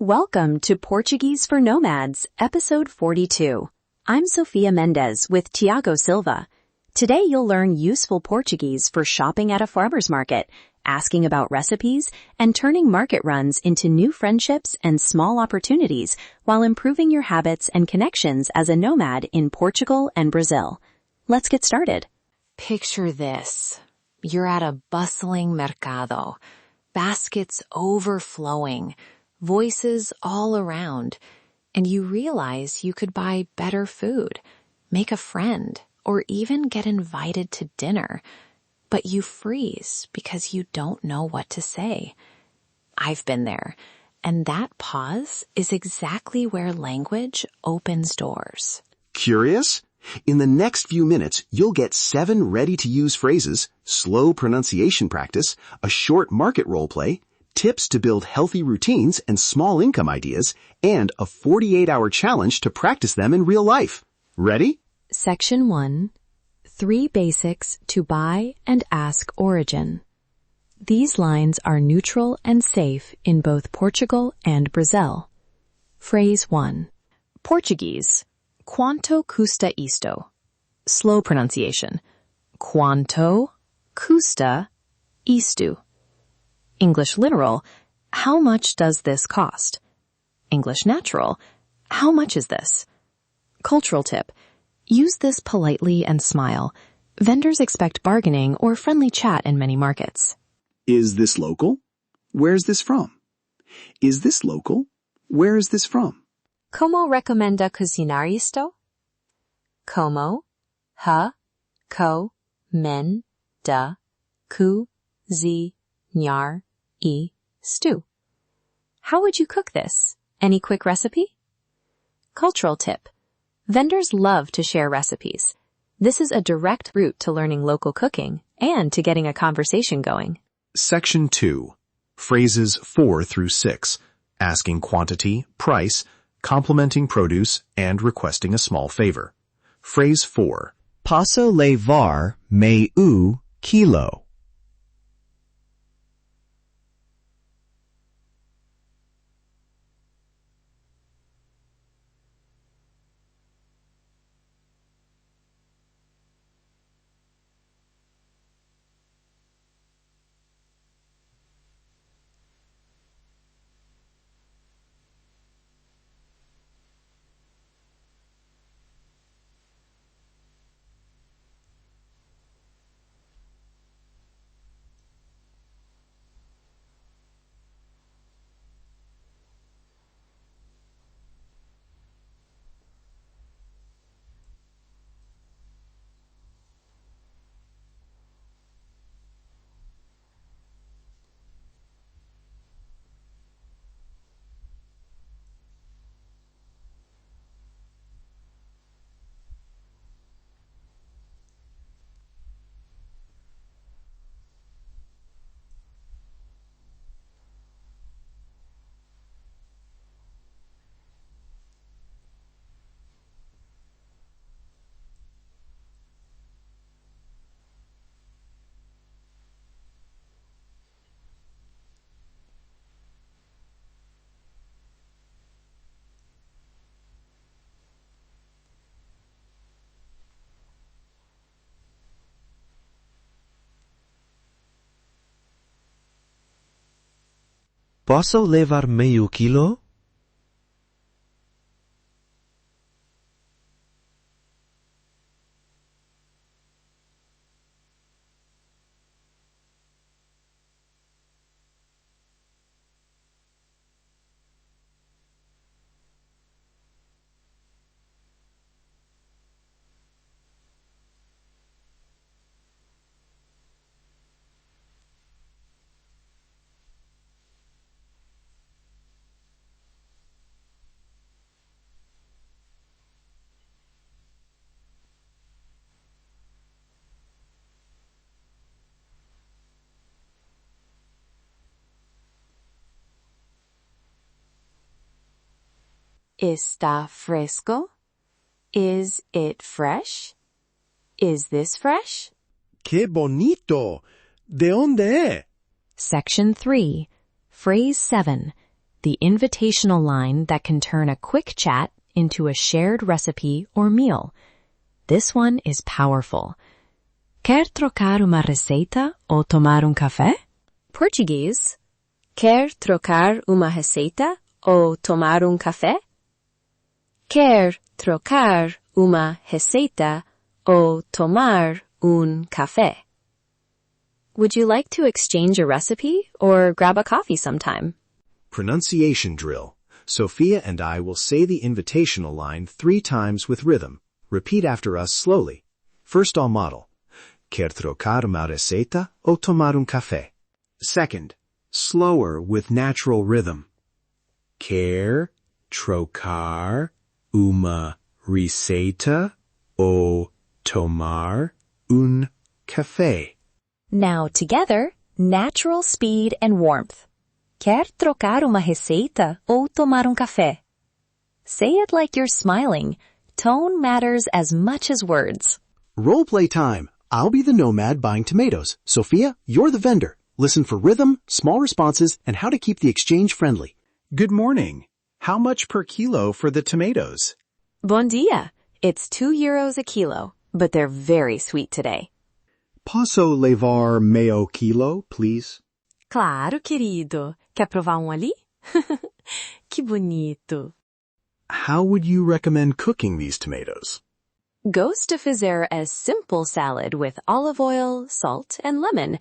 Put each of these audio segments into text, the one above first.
Welcome to Portuguese for Nomads, episode 42. I'm Sofia Mendez with Tiago Silva. Today you'll learn useful Portuguese for shopping at a farmer's market, asking about recipes, and turning market runs into new friendships and small opportunities while improving your habits and connections as a nomad in Portugal and Brazil. Let's get started. Picture this. You're at a bustling mercado. Baskets overflowing, voices all around, and you realize you could buy better food, make a friend, or even get invited to dinner. But you freeze because you don't know what to say. I've been there, and that pause is exactly where language opens doors. Curious? In the next few minutes, you'll get 7 ready-to-use phrases, slow pronunciation practice, a short market role play, tips to build healthy routines and small income ideas, and a 48-hour challenge to practice them in real life. Ready? Section 1. 3 basics to buy and ask origin. These lines are neutral and safe in both Portugal and Brazil. Phrase 1. Portuguese. Quanto custa isto? Slow pronunciation. Quanto custa isto? English literal. How much does this cost? English natural. How much is this? Cultural tip. Use this politely and smile. Vendors expect bargaining or friendly chat in many markets. Is this local? Where's this from? Is this local? Where is this from? Como recomenda cocinar isto? Como, menda, cozinhar isto. How would you cook this? Any quick recipe? Cultural tip. Vendors love to share recipes. This is a direct route to learning local cooking and to getting a conversation going. Section 2. Phrases 4 through 6. Asking quantity, price, complimenting produce, and requesting a small favor. Phrase 4. Posso levar meio quilo? Posso levar meio quilo? Está fresco? Is it fresh? Is this fresh? ¡Qué bonito! ¿De dónde es? Section 3. Phrase 7. the invitational line that can turn a quick chat into a shared recipe or meal. This one is powerful. Quer trocar uma receita ou tomar café? Portuguese. Quer trocar uma receita ou tomar café? Quer trocar uma receita ou tomar café? Would you like to exchange a recipe or grab a coffee sometime? Pronunciation drill. Sophia and I will say the invitational line 3 times with rhythm. Repeat after us slowly. First I'll model. Quer trocar uma receita ou tomar café? Second, slower with natural rhythm. Quer trocar uma receita ou tomar café? Now together, natural speed and warmth. Quer trocar uma receita ou tomar café? Say it like you're smiling. Tone matters as much as words. Role play time. I'll be the nomad buying tomatoes. Sophia, you're the vendor. Listen for rhythm, small responses, and how to keep the exchange friendly. Good morning. How much per kilo for the tomatoes? Bon dia. It's €2 a kilo, but they're very sweet today. Posso levar meio quilo, please? Claro, querido. Quer provar ali? Que bonito. How would you recommend cooking these tomatoes? Gosto de fazer a simple salad with olive oil, salt, and lemon.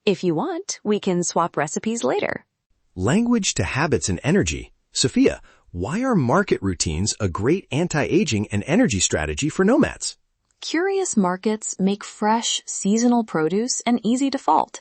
If you want, we can swap recipes later. Language to habits and energy. Sophia, why are market routines a great anti-aging and energy strategy for nomads? Curious markets make fresh, seasonal produce an easy default.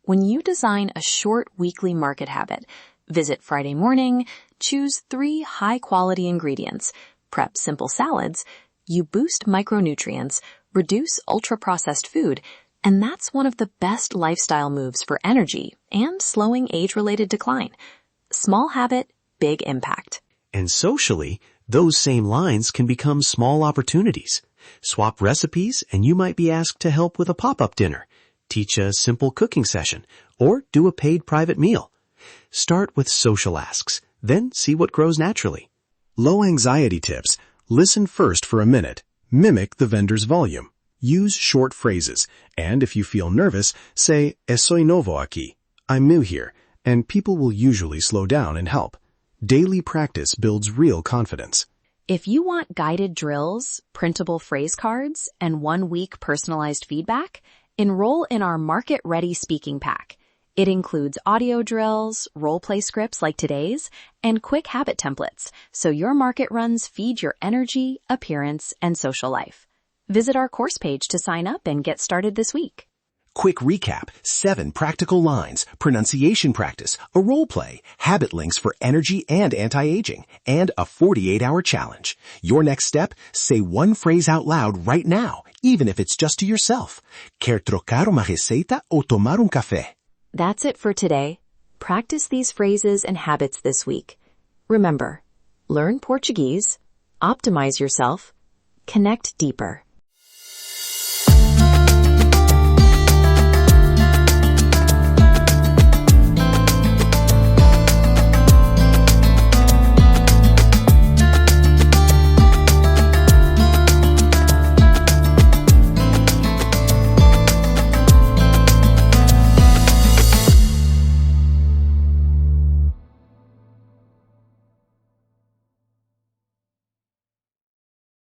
When you design a short weekly market habit, visit Friday morning, choose 3 high-quality ingredients, prep simple salads, you boost micronutrients, reduce ultra-processed food, and that's one of the best lifestyle moves for energy and slowing age-related decline. Small habit, big impact. And socially, those same lines can become small opportunities. Swap recipes and you might be asked to help with a pop-up dinner, teach a simple cooking session, or do a paid private meal. Start with social asks, then see what grows naturally. Low anxiety tips. Listen first for a minute. Mimic the vendor's volume. Use short phrases. And if you feel nervous, say, "Soy novo aquí." I'm new here. And people will usually slow down and help. Daily practice builds real confidence. If you want guided drills, printable phrase cards, and 1-week personalized feedback, enroll in our market-ready speaking pack. It includes audio drills, role-play scripts like today's, and quick habit templates, so your market runs feed your energy, appearance, and social life. Visit our course page to sign up and get started this week. Quick recap, 7 practical lines, pronunciation practice, a role play, habit links for energy and anti-aging, and a 48-hour challenge. Your next step, say 1 phrase out loud right now, even if it's just to yourself. Quer trocar uma receita ou tomar café? That's it for today. Practice these phrases and habits this week. Remember, learn Portuguese, optimize yourself, connect deeper.